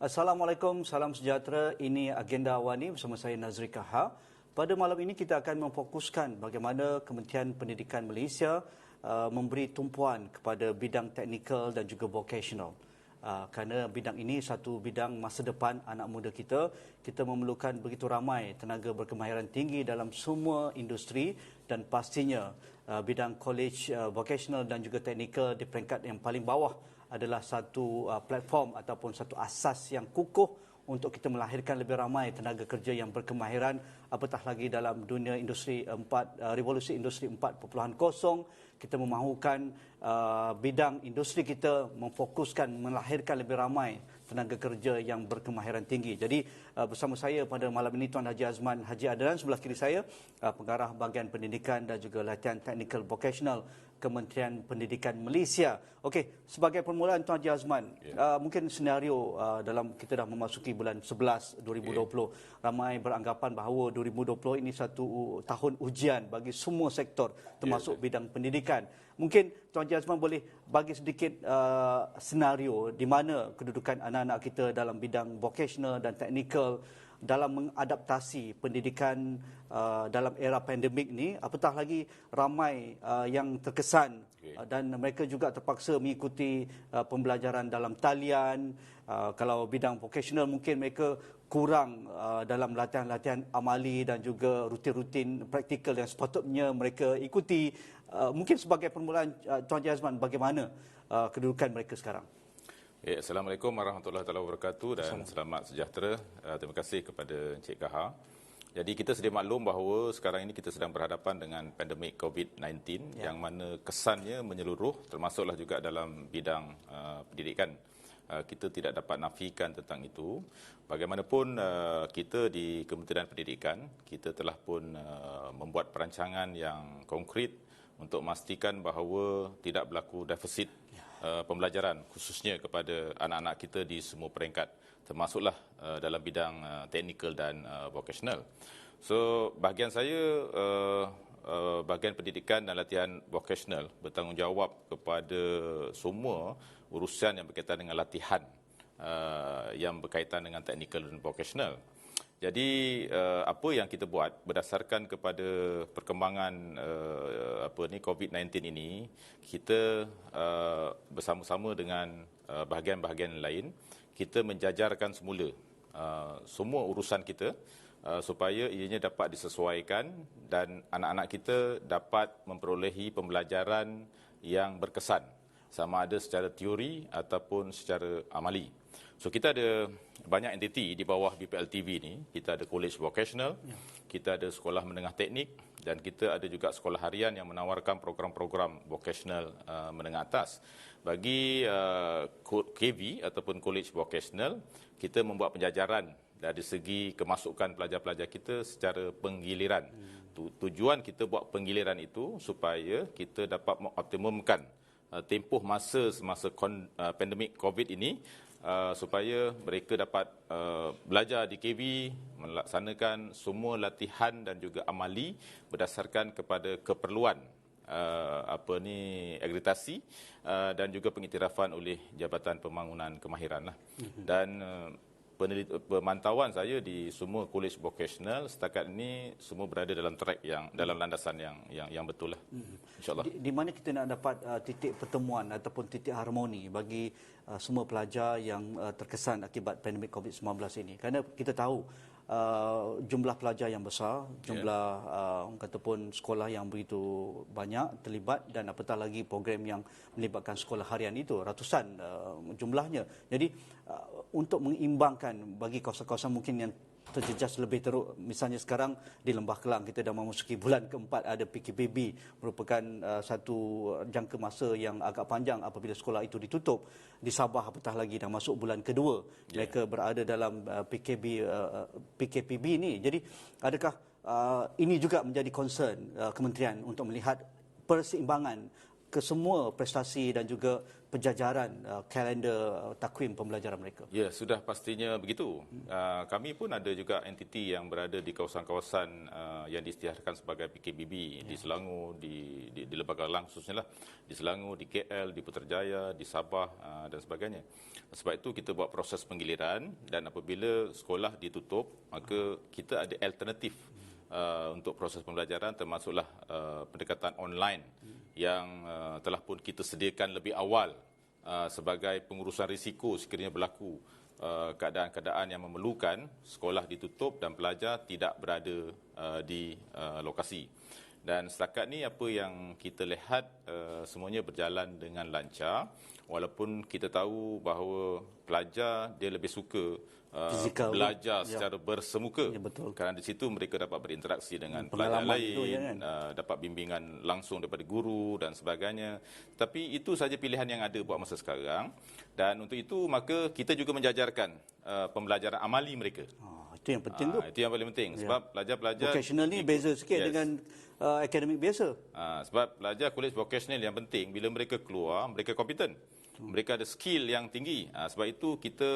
Assalamualaikum, salam sejahtera. Ini Agenda Awani bersama saya Nazri Kaha. Pada malam ini kita akan memfokuskan bagaimana Kementerian Pendidikan Malaysia memberi tumpuan kepada bidang teknikal dan juga vocational. Kerana bidang ini satu bidang masa depan anak muda kita. Kita memerlukan begitu ramai tenaga berkemahiran tinggi dalam semua industri dan pastinya bidang college vocational dan juga teknikal di peringkat yang paling bawah adalah satu platform ataupun satu asas yang kukuh untuk kita melahirkan lebih ramai tenaga kerja yang berkemahiran, apatah lagi dalam dunia industri 4, revolusi industri 4.0. Kita memahukan bidang industri kita memfokuskan melahirkan lebih ramai tenaga kerja yang berkemahiran tinggi. Jadi bersama saya pada malam ini Tuan Haji Azman Haji Adlan, sebelah kiri saya pengarah bahagian pendidikan dan juga latihan teknikal vocational Kementerian Pendidikan Malaysia. Okey, sebagai permulaan Tuan Haji Azman, mungkin senario dalam kita dah memasuki bulan 11 2020, ramai beranggapan bahawa 2020 ini satu tahun ujian bagi semua sektor termasuk bidang pendidikan. Mungkin Tuan Haji Azman boleh bagi sedikit senario di mana kedudukan anak-anak kita dalam bidang vocational dan teknikal dalam mengadaptasi pendidikan dalam era pandemik ni, apatah lagi ramai yang terkesan dan mereka juga terpaksa mengikuti pembelajaran dalam talian. Kalau bidang vocational mungkin mereka kurang dalam latihan-latihan amali dan juga rutin-rutin praktikal yang sepatutnya mereka ikuti. Mungkin sebagai permulaan Tuan Haji Azman, bagaimana kedudukan mereka sekarang? Assalamualaikum warahmatullahi wabarakatuh dan selamat sejahtera. Terima kasih kepada Encik Kaha. Jadi kita sedia maklum bahawa sekarang ini kita sedang berhadapan dengan pandemik COVID-19 yang mana kesannya menyeluruh, termasuklah juga dalam bidang pendidikan. Kita tidak dapat nafikan tentang itu. Bagaimanapun kita di Kementerian Pendidikan, kita telah pun membuat perancangan yang konkret untuk memastikan bahawa tidak berlaku defisit pembelajaran khususnya kepada anak-anak kita di semua peringkat, termasuklah dalam bidang teknikal dan vocational. So bahagian saya, bahagian pendidikan dan latihan vocational bertanggungjawab kepada semua urusan yang berkaitan dengan latihan yang berkaitan dengan teknikal dan vocational. Jadi apa yang kita buat berdasarkan kepada perkembangan COVID-19 ini, kita bersama-sama dengan bahagian-bahagian lain, kita menjajarkan semula semua urusan kita supaya ianya dapat disesuaikan dan anak-anak kita dapat memperolehi pembelajaran yang berkesan, sama ada secara teori ataupun secara amali. So kita ada banyak entiti di bawah BPLTV ni. Kita ada college vocational, kita ada sekolah menengah teknik dan kita ada juga sekolah harian yang menawarkan program-program vocational menengah atas. Bagi KV ataupun college vocational, kita membuat penjajaran dari segi kemasukan pelajar-pelajar kita secara penggiliran. Tujuan kita buat penggiliran itu supaya kita dapat mengoptimumkan tempoh masa semasa pandemik COVID ini, supaya mereka dapat belajar di KV, melaksanakan semua latihan dan juga amali berdasarkan kepada keperluan akreditasi dan juga pengiktirafan oleh Jabatan Pembangunan Kemahiran. Dan pemantauan saya di semua college vocational setakat ini semua berada dalam track dalam landasan yang betul lah. InsyaAllah. Di mana kita nak dapat titik pertemuan ataupun titik harmoni bagi semua pelajar yang terkesan akibat pandemik COVID-19 ini? Kerana kita tahu jumlah pelajar yang besar, jumlah orang kata pun sekolah yang begitu banyak terlibat dan apatah lagi program yang melibatkan sekolah harian itu ratusan jumlahnya. Jadi untuk mengimbangkan bagi kawasan-kawasan mungkin yang terjejas lebih teruk, misalnya sekarang di Lembah Kelang kita dah memasuki bulan keempat, ada PKPB, merupakan satu jangka masa yang agak panjang apabila sekolah itu ditutup. Di Sabah apatah lagi dah masuk bulan kedua, mereka berada dalam PKPB ini. Jadi adakah ini juga menjadi concern kementerian untuk melihat perseimbangan kesemua prestasi dan juga penjajaran kalender takwim pembelajaran mereka? Ya, sudah pastinya begitu. Kami pun ada juga entiti yang berada di kawasan-kawasan yang diisytiharkan sebagai PKBB di Selangor, di Lembaga Lang khususnya lah, di Selangor, di KL, di Putrajaya, di Sabah dan sebagainya. Sebab itu kita buat proses penggiliran, dan apabila sekolah ditutup, maka kita ada alternatif untuk proses pembelajaran, termasuklah pendekatan online yang telah pun kita sediakan lebih awal sebagai pengurusan risiko sekiranya berlaku keadaan-keadaan yang memerlukan sekolah ditutup dan pelajar tidak berada di lokasi. Dan setakat ni apa yang kita lihat semuanya berjalan dengan lancar, walaupun kita tahu bahawa pelajar dia lebih suka belajar secara bersemuka, betul. kerana di situ mereka dapat berinteraksi dengan pelajar lain, dapat bimbingan langsung daripada guru dan sebagainya. Tapi itu saja pilihan yang ada buat masa sekarang, dan untuk itu maka kita juga menjajarkan pembelajaran amali mereka. Itu yang penting tu. Itu yang paling penting, sebab pelajar-pelajar vocational ni beza sikit dengan akademik biasa. Sebab pelajar kolej vocational yang penting, bila mereka keluar, mereka kompeten. Mereka ada skill yang tinggi. Sebab itu kita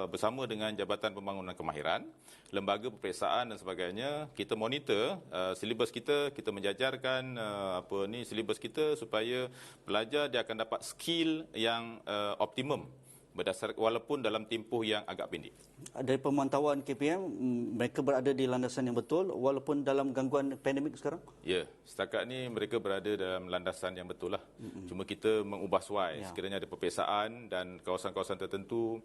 bersama dengan Jabatan Pembangunan Kemahiran, lembaga peperiksaan dan sebagainya, kita monitor silibus kita menjajarkan silibus kita supaya pelajar dia akan dapat skill yang optimum berdasar walaupun dalam tempoh yang agak pendek. Dari pemantauan KPM, mereka berada di landasan yang betul walaupun dalam gangguan pandemik sekarang? Ya, setakat ni mereka berada dalam landasan yang betul lah. Cuma kita mengubah suai sekiranya ada peperiksaan dan kawasan-kawasan tertentu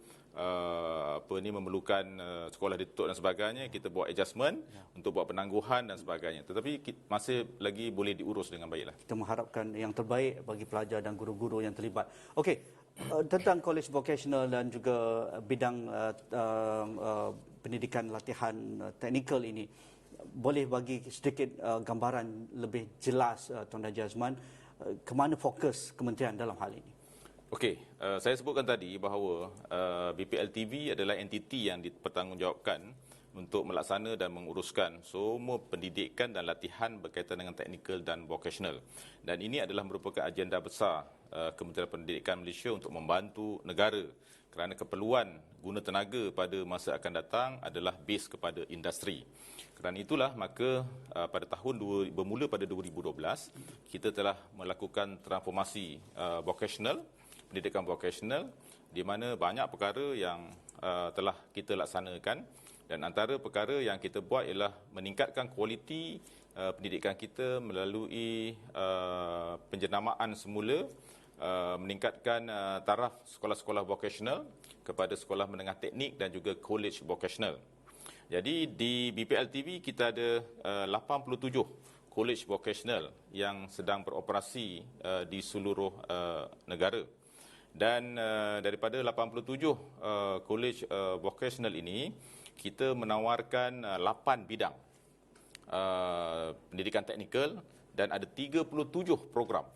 memerlukan sekolah ditutup dan sebagainya, kita buat adjustment untuk buat penangguhan dan sebagainya. Tetapi masih lagi boleh diurus dengan baiklah. Kita mengharapkan yang terbaik bagi pelajar dan guru-guru yang terlibat. Okey, tentang college vocational dan juga bidang pendidikan latihan teknikal ini, boleh bagi sedikit gambaran lebih jelas Tuan Haji Azman, ke mana fokus kementerian dalam hal ini? Okey, saya sebutkan tadi bahawa BPLTV adalah entiti yang dipertanggungjawabkan untuk melaksana dan menguruskan semua pendidikan dan latihan berkaitan dengan teknikal dan vocational. Dan ini adalah merupakan agenda besar Kementerian Pendidikan Malaysia untuk membantu negara, kerana keperluan guna tenaga pada masa akan datang adalah base kepada industri. Kerana itulah maka pada bermula pada 2012 kita telah melakukan transformasi vocational, pendidikan vocational, di mana banyak perkara yang telah kita laksanakan, dan antara perkara yang kita buat ialah meningkatkan kualiti pendidikan kita melalui penjenamaan semula, meningkatkan taraf sekolah-sekolah vocational kepada sekolah menengah teknik dan juga college vocational. Jadi di BPLTV kita ada 87 college vocational yang sedang beroperasi di seluruh negara. Dan daripada 87 college vocational ini, kita menawarkan 8 bidang pendidikan teknikal dan ada 37 program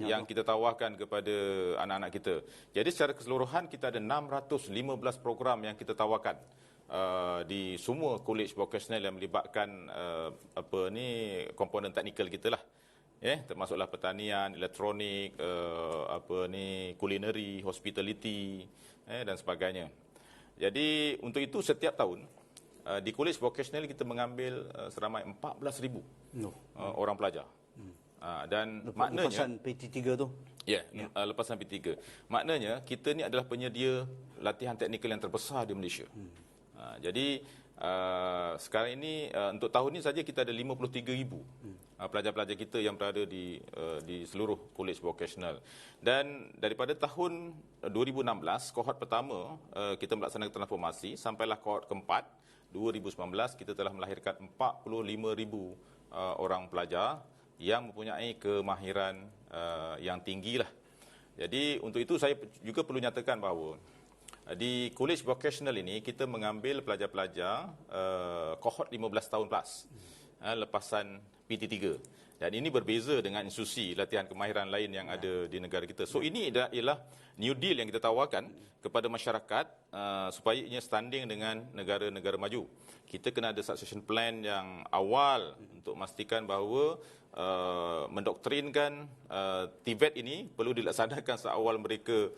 yang kita tawarkan kepada anak-anak kita. Jadi secara keseluruhan kita ada 615 program yang kita tawarkan di semua college vocational yang melibatkan komponen teknikal kita lah. Termasuklah pertanian, elektronik, culinary, hospitality dan sebagainya. Jadi untuk itu setiap tahun di college vocational kita mengambil seramai 14,000 orang pelajar. Dan maknanya lepasan PT3 tu. Lepasan PT3. Maknanya kita ni adalah penyedia latihan teknikal yang terbesar di Malaysia. Jadi sekarang ini untuk tahun ini saja kita ada 53,000 pelajar-pelajar kita yang berada di seluruh college vocational. Dan daripada tahun 2016 kohort pertama kita melaksanakan transformasi sampailah kohort keempat 2019 kita telah melahirkan 45,000 orang pelajar yang mempunyai kemahiran yang tinggilah. Jadi untuk itu saya juga perlu nyatakan bahawa di college vocational ini kita mengambil pelajar-pelajar kohort 15 tahun plus lepasan PT3. Dan ini berbeza dengan institusi latihan kemahiran lain yang ada di negara kita. So ini ialah new deal yang kita tawarkan kepada masyarakat supaya ia standing dengan negara-negara maju. Kita kena ada succession plan yang awal untuk memastikan bahawa mendoktrinkan TVET ini perlu dilaksanakan seawal mereka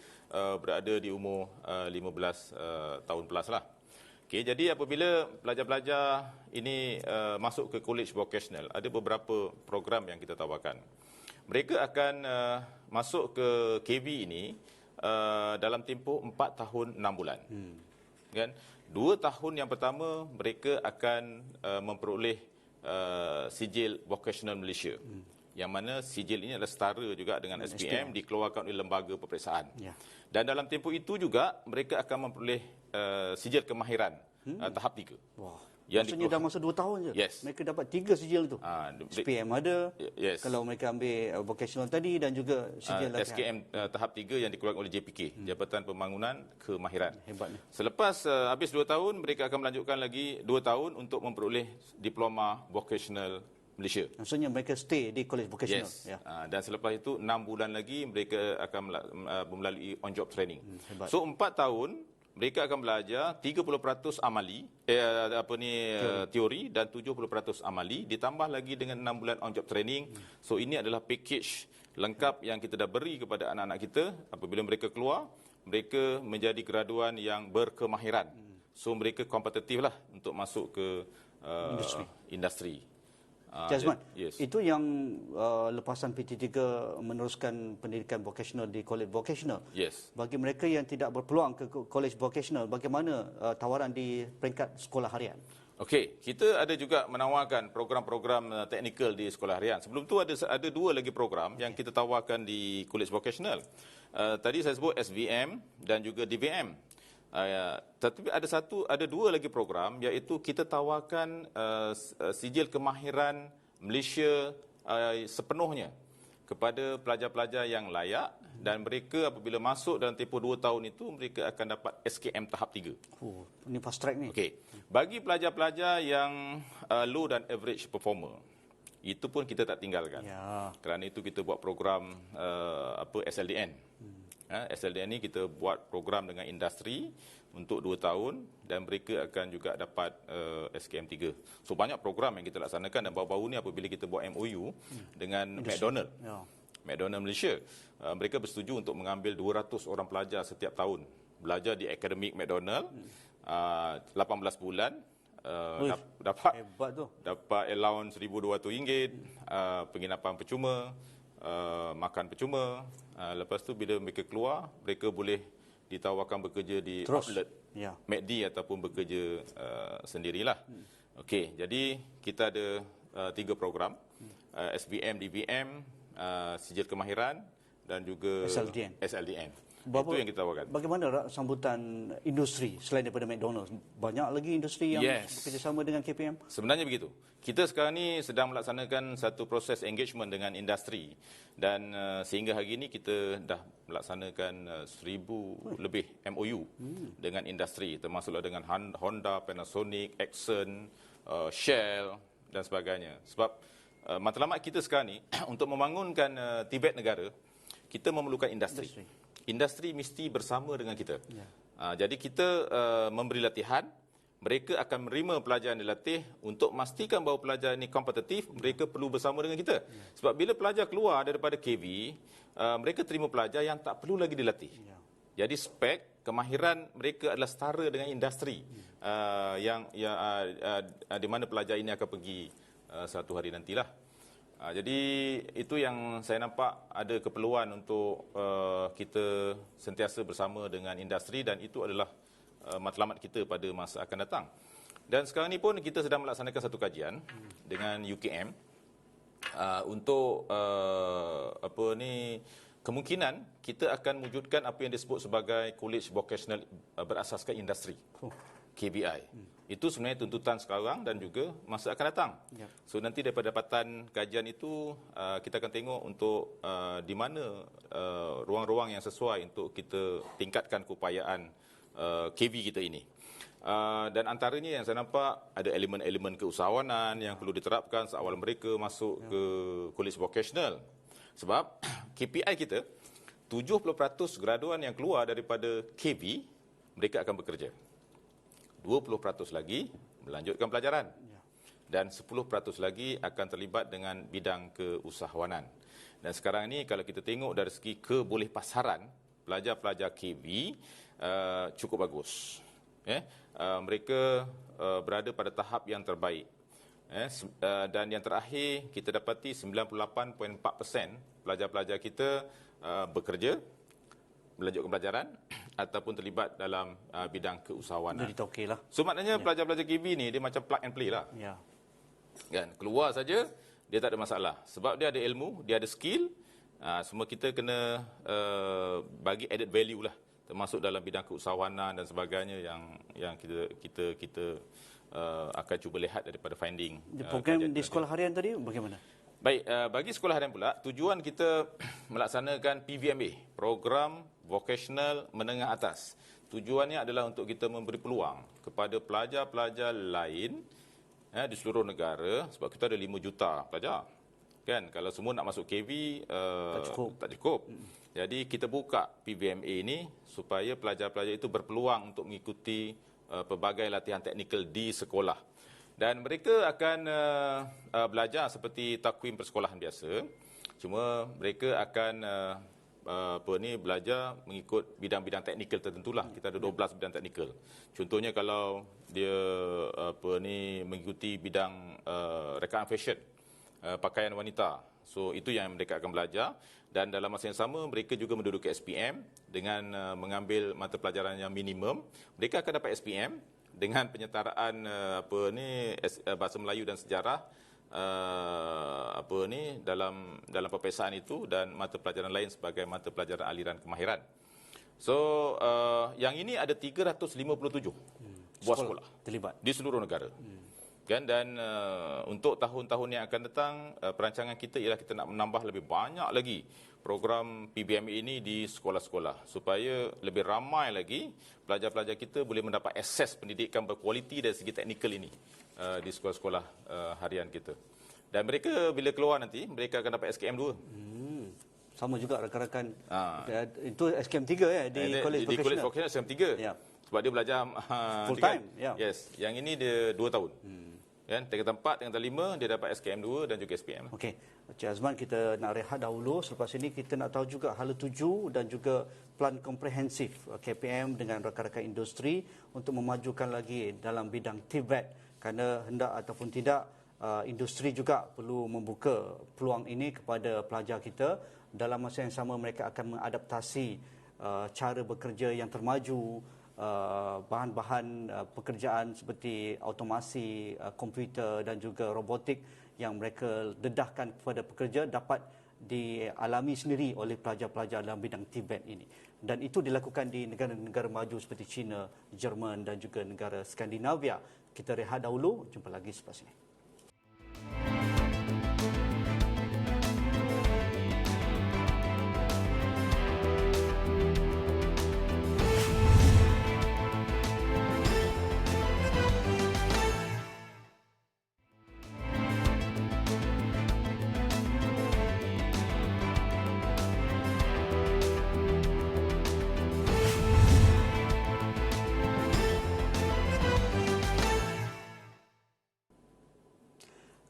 berada di umur 15 tahun plus lah. Okay, jadi apabila pelajar-pelajar ini masuk ke college vocational, ada beberapa program yang kita tawarkan. Mereka akan masuk ke KV ini dalam tempoh 4 tahun 6 bulan. Kan? 2 tahun yang pertama mereka akan memperoleh sijil vocational Malaysia. Yang mana sijil ini adalah setara juga dengan SPM dikeluarkan oleh lembaga peperiksaan. Dan dalam tempoh itu juga mereka akan memperoleh sijil kemahiran tahap 3. Wah. Yang Maksudnya dalam masa 2 tahun je. Yes. Mereka dapat 3 sijil tu. SPM ada. Yes. Kalau mereka ambil vocational tadi dan juga sijil latihan. SKM tahap 3 yang dikeluarkan oleh JPK, Jabatan Pembangunan Kemahiran. Hebatnya. Selepas habis 2 tahun, mereka akan melanjutkan lagi 2 tahun untuk memperoleh diploma vocational Malaysia. Maksudnya mereka stay di college vocational. Yes. Dan selepas itu 6 bulan lagi mereka akan melalui on job training. Hebat. So 4 tahun mereka akan belajar 30% amali teori dan 70% amali ditambah lagi dengan 6 bulan on job training. So ini adalah package lengkap yang kita dah beri kepada anak-anak kita. Apabila mereka keluar, mereka menjadi graduan yang berkemahiran. So mereka kompetitif lah untuk masuk ke industri. Jazman, Yes. itu yang lepasan PT3 meneruskan pendidikan vocational di college vocational. Yes. Bagi mereka yang tidak berpeluang ke college vocational, bagaimana tawaran di peringkat sekolah harian? Okey, kita ada juga menawarkan program-program teknikal di sekolah harian. Sebelum tu ada 2 lagi program yang kita tawarkan di college vocational. Tadi saya sebut SVM dan juga DVM. Tetapi ada 2 lagi program, iaitu kita tawarkan sijil kemahiran Malaysia sepenuhnya kepada pelajar-pelajar yang layak, dan mereka apabila masuk dalam tempoh 2 tahun itu mereka akan dapat SKM tahap 3. Oh, ini fast track ni. Okey. Bagi pelajar-pelajar yang low dan average performer, itu pun kita tak tinggalkan. Ya. Kerana itu kita buat program SLDN. SLDN ni kita buat program dengan industri untuk 2 tahun dan mereka akan juga dapat SKM 3. So banyak program yang kita laksanakan, dan baru-baru ni apabila kita buat MOU dengan McDonald. Ya. McDonald Malaysia, mereka bersetuju untuk mengambil 200 orang pelajar setiap tahun belajar di akademik McDonald 18 bulan. Dapat Hebat tu. dapat allowance RM1,200, penginapan percuma, makan percuma. Lepas tu bila mereka keluar, mereka boleh ditawarkan bekerja di outlet Ya. McD ataupun bekerja sendirilah. Okey, jadi kita ada 3 program, SBM, DVM, sijil kemahiran dan juga SLDN. Itu yang kita tawarkan. Bagaimana sambutan industri selain daripada McDonald's? Banyak lagi industri yang bekerjasama dengan KPM? Sebenarnya begitu. Kita sekarang ni sedang melaksanakan satu proses engagement dengan industri, dan sehingga hari ini kita dah melaksanakan 1,000 lebih MOU dengan industri, termasuklah dengan Honda, Panasonic, Exxon, Shell dan sebagainya. Sebab matlamat kita sekarang ni untuk membangunkan Tibet negara, kita memerlukan industri. Industri mesti bersama dengan kita. Jadi kita memberi latihan, mereka akan menerima pelajar yang dilatih. Untuk memastikan bahawa pelajar ini kompetitif, mereka perlu bersama dengan kita. Sebab bila pelajar keluar daripada KV, mereka terima pelajar yang tak perlu lagi dilatih. Jadi spek kemahiran mereka adalah setara dengan industri di mana pelajar ini akan pergi satu hari nantilah. Jadi itu yang saya nampak ada keperluan untuk kita sentiasa bersama dengan industri, dan itu adalah matlamat kita pada masa akan datang. Dan sekarang ni pun kita sedang melaksanakan satu kajian dengan UKM untuk kemungkinan kita akan wujudkan apa yang disebut sebagai college vocational berasaskan industri, KVI. Itu sebenarnya tuntutan sekarang dan juga masa akan datang. So nanti daripada dapatan kajian itu kita akan tengok untuk di mana ruang-ruang yang sesuai untuk kita tingkatkan keupayaan KV kita ini. Dan antaranya yang saya nampak ada elemen-elemen keusahawanan yang perlu diterapkan seawal mereka masuk ke kolej vocational. Sebab KPI kita, 70% graduan yang keluar daripada KV, mereka akan bekerja. 20% lagi melanjutkan pelajaran. Dan 10% lagi akan terlibat dengan bidang keusahawanan. Dan sekarang ini kalau kita tengok dari segi kebolehpasaran, pelajar-pelajar KV cukup bagus. Mereka berada pada tahap yang terbaik. Dan yang terakhir, kita dapati 98.4% pelajar-pelajar kita bekerja, melanjutkan pelajaran ataupun terlibat dalam bidang keusahawanan. Jadi okeylah. So maknanya pelajar-pelajar KV ni dia macam plug and play lah. Ya. Kan, keluar saja dia tak ada masalah sebab dia ada ilmu, dia ada skill. Semua kita kena bagi added value lah, termasuk dalam bidang keusahawanan dan sebagainya yang kita akan cuba lihat daripada finding. Program di sekolah harian tadi bagaimana? Baik, bagi sekolah harian pula, tujuan kita melaksanakan PVMA, Program Vocational Menengah Atas. Tujuannya adalah untuk kita memberi peluang kepada pelajar-pelajar lain di seluruh negara, sebab kita ada 5 juta pelajar. Kan, kalau semua nak masuk KV tak cukup. Jadi kita buka PVMA ini supaya pelajar-pelajar itu berpeluang untuk mengikuti pelbagai latihan teknikal di sekolah. Dan mereka akan belajar seperti takwim persekolahan biasa. Cuma mereka akan belajar mengikut bidang-bidang teknikal tertentulah. Kita ada 12 bidang teknikal. Contohnya kalau dia mengikuti bidang rekaan fashion, pakaian wanita. So itu yang mereka akan belajar, dan dalam masa yang sama mereka juga menduduki SPM dengan mengambil mata pelajaran yang minimum. Mereka akan dapat SPM dengan penyetaraan bahasa Melayu dan sejarah dalam peperiksaan itu, dan mata pelajaran lain sebagai mata pelajaran aliran kemahiran. So yang ini ada 357 buah sekolah terlibat di seluruh negara. Kan, dan untuk tahun-tahun yang akan datang, perancangan kita ialah kita nak menambah lebih banyak lagi program PBMA ini di sekolah-sekolah supaya lebih ramai lagi pelajar-pelajar kita boleh mendapat akses pendidikan berkualiti dari segi teknikal ini di sekolah-sekolah harian kita. Dan mereka bila keluar nanti, mereka akan dapat SKM 2. Sama juga rakan-rakan. Itu SKM 3 ya di College Vocational. Di College Vocational SKM 3. Ya. Sebab dia belajar full time. Ya. Yes. Yang ini dia 2 tahun. Kan, tingkatan 4, tingkatan 5 dia dapat SKM 2 dan juga SPM. Okey. Encik Azman, kita nak rehat dahulu. Selepas ini kita nak tahu juga hala tuju dan juga plan komprehensif KPM dengan rakan-rakan industri untuk memajukan lagi dalam bidang TVET, kerana hendak ataupun tidak industri juga perlu membuka peluang ini kepada pelajar kita. Dalam masa yang sama mereka akan mengadaptasi cara bekerja yang termaju, bahan-bahan pekerjaan seperti automasi, komputer dan juga robotik yang mereka dedahkan kepada pekerja dapat dialami sendiri oleh pelajar-pelajar dalam bidang TVET ini. Dan itu dilakukan di negara-negara maju seperti China, Jerman dan juga negara Skandinavia. Kita rehat dahulu, jumpa lagi selepas ini.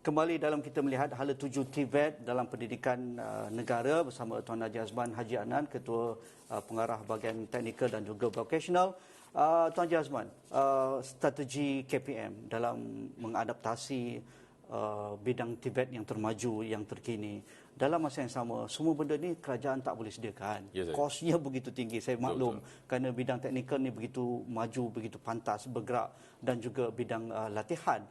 Kembali dalam kita melihat hala tuju TVET dalam pendidikan negara bersama Tuan Haji Azman Haji Anan, Ketua Pengarah Bahagian Teknikal dan juga Vocational. Tuan Haji Azman, strategi KPM dalam mengadaptasi bidang TVET yang termaju, yang terkini. Dalam masa yang sama, semua benda ni kerajaan tak boleh sediakan. Kosnya begitu tinggi, saya maklum. Kerana bidang teknikal ni begitu maju, begitu pantas bergerak, dan juga bidang latihan.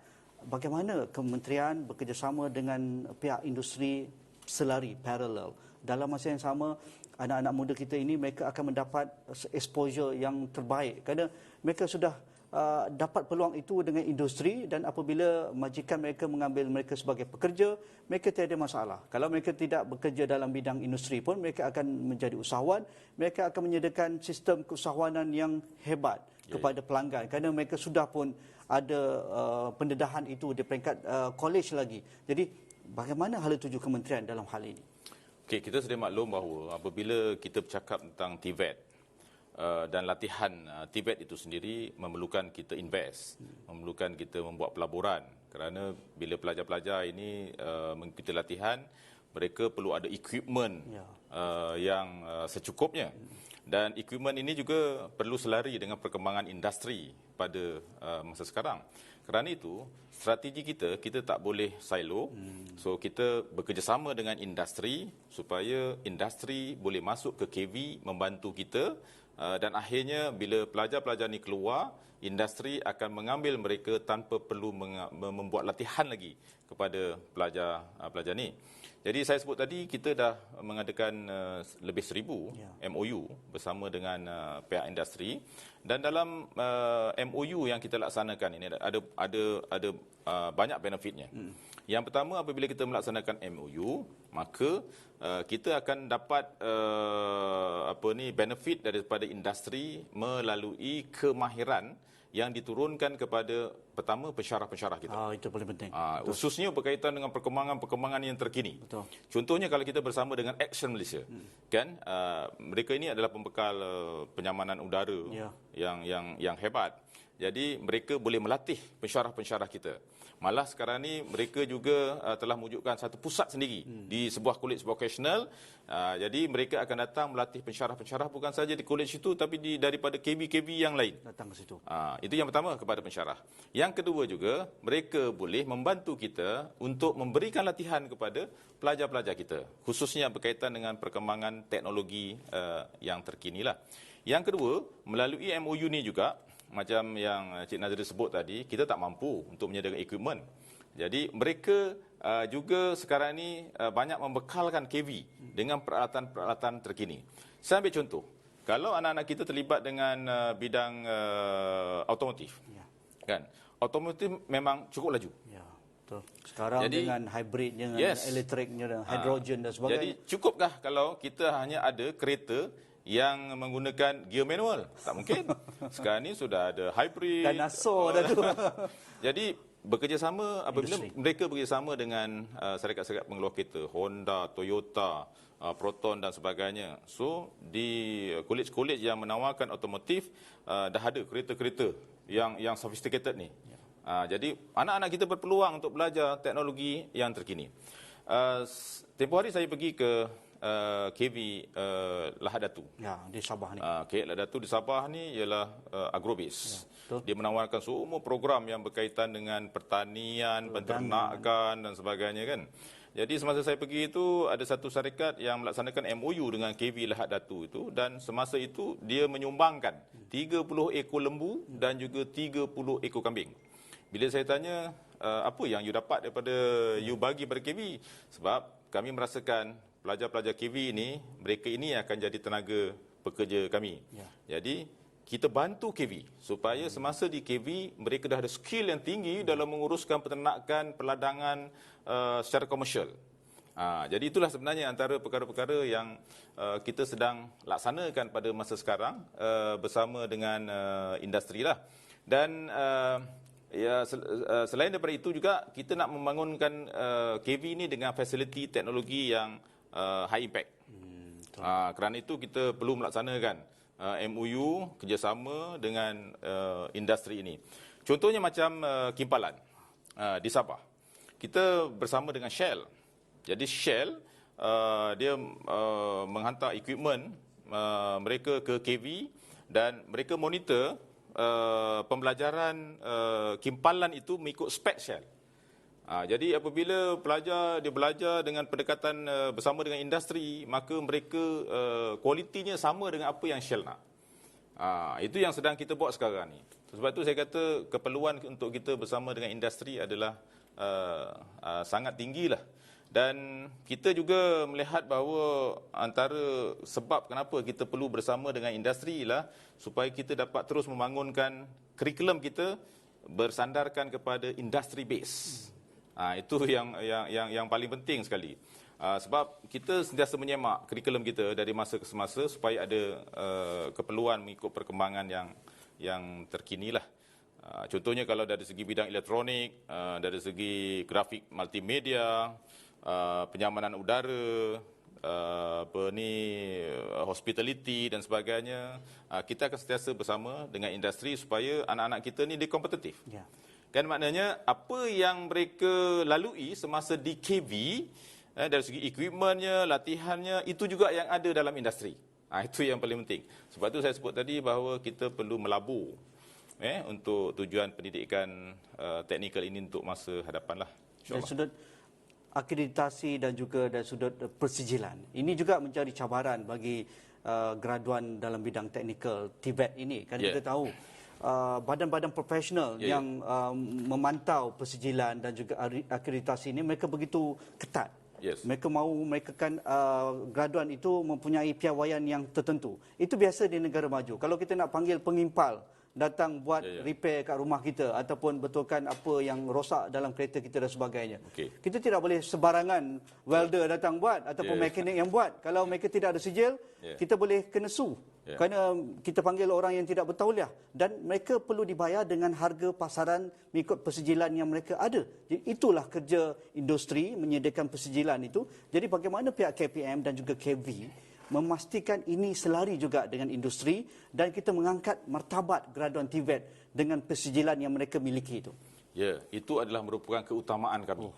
Bagaimana kementerian bekerjasama dengan pihak industri selari, paralel. Dalam masa yang sama, anak-anak muda kita ini mereka akan mendapat exposure yang terbaik. Kerana mereka sudah dapat peluang itu dengan industri, dan apabila majikan mereka mengambil mereka sebagai pekerja, mereka tiada masalah. Kalau mereka tidak bekerja dalam bidang industri pun, mereka akan menjadi usahawan, mereka akan menyediakan sistem keusahawanan yang hebat. kepada pelanggan kerana mereka sudah pun ada pendedahan itu di peringkat college lagi. Jadi bagaimana hala tuju kementerian dalam hal ini? Okey, kita sedia maklum bahawa apabila kita bercakap tentang TVET dan latihan TVET itu sendiri memerlukan kita invest, memerlukan kita membuat pelaburan kerana bila pelajar-pelajar ini mengikuti latihan, mereka perlu ada equipment yang secukupnya. Dan equipment ini juga perlu selari dengan perkembangan industri pada masa sekarang. Kerana itu, strategi kita tak boleh silo. So, kita bekerjasama dengan industri supaya industri boleh masuk ke KV, membantu kita. Dan akhirnya, bila pelajar-pelajar ini keluar, industri akan mengambil mereka tanpa perlu membuat latihan lagi kepada pelajar ini. Jadi saya sebut tadi kita dah mengadakan lebih 1,000 MOU bersama dengan pihak industri, dan dalam MOU yang kita laksanakan ini ada banyak benefitnya. Yang pertama, apabila kita melaksanakan MOU, maka kita akan dapat benefit daripada industri melalui kemahiran yang diturunkan kepada pertama pensyarah-pensyarah kita. Itu paling penting. Khususnya berkaitan dengan perkembangan yang terkini. Betul. Contohnya kalau kita bersama dengan Action Malaysia, kan mereka ini adalah pembekal penyamanan udara yang hebat. Jadi mereka boleh melatih pensyarah-pensyarah kita. Malah sekarang ni mereka juga telah mewujudkan satu pusat sendiri di sebuah college vocational. Jadi mereka akan datang melatih pensyarah-pensyarah bukan saja di college itu, tapi daripada KV-KV yang lain. Datang ke situ. Itu yang pertama kepada pensyarah. Yang kedua juga, mereka boleh membantu kita untuk memberikan latihan kepada pelajar-pelajar kita, khususnya berkaitan dengan perkembangan teknologi yang terkini lah. Yang kedua, melalui MOU ni juga, macam yang Cik Nazri sebut tadi, kita tak mampu untuk menyediakan equipment. Jadi mereka juga sekarang ini banyak membekalkan KV dengan peralatan-peralatan terkini. Saya ambil contoh. Kalau anak-anak kita terlibat dengan bidang automotif, kan? Automotif memang cukup laju. Ya, betul. Sekarang jadi, dengan hybrid, dengan elektriknya, dengan hidrogen dan sebagainya. Jadi cukupkah kalau kita hanya ada kereta yang menggunakan gear manual? Tak mungkin. Sekarang ni sudah ada hybrid. Dan ASO dah tu. Jadi bekerjasama, apabila mereka bekerjasama dengan syarikat-syarikat pengeluar kereta, Honda, Toyota, Proton dan sebagainya. So di college-college yang menawarkan otomotif dah ada kereta-kereta yang sophisticated ni. Jadi anak-anak kita berpeluang untuk belajar teknologi yang terkini. Tempoh hari saya pergi ke KV Lahad Datu. Ya, di Sabah ni. KV Lahad Datu di Sabah ni ialah agrobase. Dia menawarkan semua program yang berkaitan dengan pertanian, penternakan dan sebagainya, kan. Jadi semasa saya pergi itu, ada satu syarikat yang melaksanakan MOU dengan KV Lahad Datu itu, dan semasa itu dia menyumbangkan 30 ekor lembu dan juga 30 ekor kambing. Bila saya tanya, apa yang you dapat daripada you bagi pada KV? Sebab kami merasakan pelajar-pelajar KV ini, mereka ini akan jadi tenaga pekerja kami. Jadi kita bantu KV supaya semasa di KV mereka dah ada skill yang tinggi dalam menguruskan peternakan, peladangan secara komersial. Jadi itulah sebenarnya antara perkara-perkara yang kita sedang laksanakan pada masa sekarang bersama dengan industri lah. Dan selain daripada itu juga kita nak membangunkan KV ini dengan fasiliti teknologi yang high impact. Kerana itu kita perlu melaksanakan MOU kerjasama dengan industri ini. Contohnya macam Kimpalan di Sabah. Kita bersama dengan Shell. Jadi Shell dia menghantar equipment mereka ke KV dan mereka monitor pembelajaran Kimpalan itu mengikut spek Shell. Jadi apabila pelajar dia belajar dengan pendekatan bersama dengan industri, maka mereka kualitinya sama dengan apa yang Shell nak. Itu yang sedang kita buat sekarang ni. Sebab itu saya kata keperluan untuk kita bersama dengan industri adalah sangat tinggilah. Dan kita juga melihat bahawa antara sebab kenapa kita perlu bersama dengan industri ialah supaya kita dapat terus membangunkan kurikulum kita bersandarkan kepada industry base. Itu yang paling penting sekali. Sebab kita sentiasa menyemak kurikulum kita dari masa ke semasa supaya ada keperluan mengikut perkembangan yang terkini lah. Contohnya kalau dari segi bidang elektronik, dari segi grafik multimedia, penyamanan udara, hospitality dan sebagainya, kita akan sentiasa bersama dengan industri supaya anak-anak kita ni dia kompetitif. Ya. Kan maknanya apa yang mereka lalui semasa di KV, dari segi equipmentnya, latihannya, itu juga yang ada dalam industri. Itu yang paling penting. Sebab tu saya sebut tadi bahawa kita perlu melabur untuk tujuan pendidikan teknikal ini untuk masa hadapan lah. Dari sudut akreditasi dan juga dari sudut persijilan, ini juga menjadi cabaran bagi graduan dalam bidang teknikal TVET ini. Kan kita tahu badan-badan profesional yang memantau persijilan dan juga akreditasi ini mereka begitu ketat. Mereka kan graduan itu mempunyai piawaian yang tertentu. Itu biasa di negara maju. Kalau kita nak panggil pengimpal datang buat repair kat rumah kita ataupun betulkan apa yang rosak dalam kereta kita dan sebagainya. Kita tidak boleh sebarangan welder datang buat ataupun mekanik yang buat. Kalau mereka tidak ada sijil, kita boleh kena sue. Kerana kita panggil orang yang tidak bertauliah dan mereka perlu dibayar dengan harga pasaran mengikut persijilan yang mereka ada. Jadi itulah kerja industri menyediakan persijilan itu. Jadi bagaimana pihak KPM dan juga KV memastikan ini selari juga dengan industri dan kita mengangkat martabat graduan TVET dengan persijilan yang mereka miliki itu. Ya, itu adalah merupakan keutamaan kami.